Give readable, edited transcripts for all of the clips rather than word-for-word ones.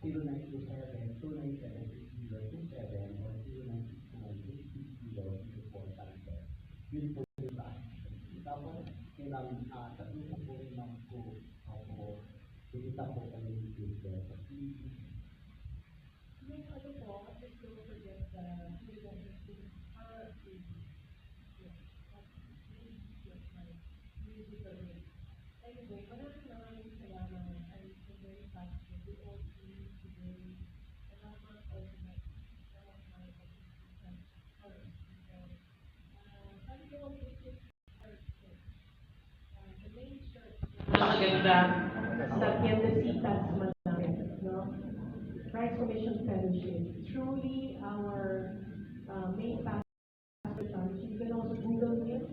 0927, 297, or 0969, 860, yun po yung taas. Tapos, kailangan tatlong po rin lang po ako, pinita po kami yung filter. Yung ano po, at least don't forget the Anyway, maraming salamat. I'm so very thankful to all of you today. Salamat also na some of my participants or people. Sabi ko, this is our church. The main church. Napakaganda sa Tiendesitas Manila, no? Christ Commission Fellowship. Truly our main pastor church. You can also Google it.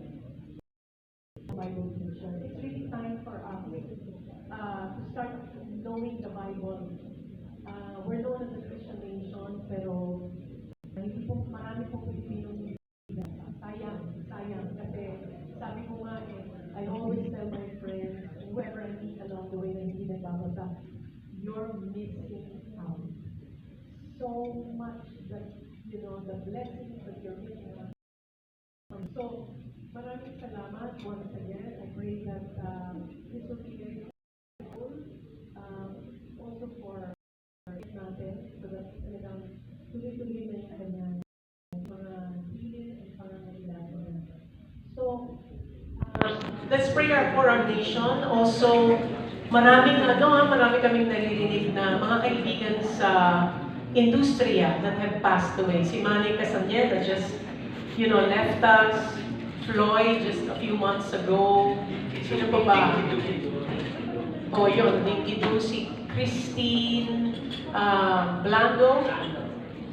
Bible teacher. It's really time for us to start knowing the Bible. We're known as a Christian nation, pero hindi po marami po Pilipinong sayang. Kasi sabi ko nga I always tell my friends, whoever I meet along the way na hindi nagbabasa, you're missing out. So much that, you know, the blessings that you're missing out. So, maraming salamat once again. I pray that this will be very helpful also for natin so that talagang tuloy-tuloy na yung kanyang mga healing and pangangailangan. So, let's pray for our nation. Also, marami kaming naririnig na mga kaibigan sa industriya that have passed away. Si Manny Castañeda just left us. Floyd just a few months ago. Sino pa ba? Yun. Dinky Do, si Christine Blanco.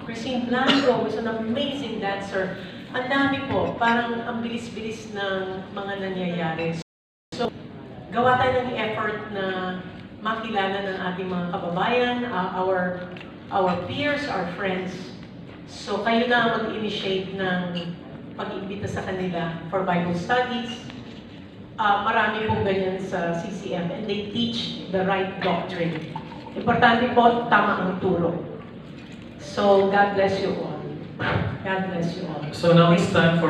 Christine Blanco was an amazing dancer. Ang dami po. Parang ang bilis-bilis ng mga nangyayari. So, gawa tayo ng effort na makilala ng ating mga kababayan, our peers, our friends. So, kayo na mag-initiate ng pag-imbita sa kanila for Bible studies. Marami pong ganyan sa CCM and they teach the right doctrine. Importante po, tama ang turo. So, God bless you all. God bless you all. So now it's time for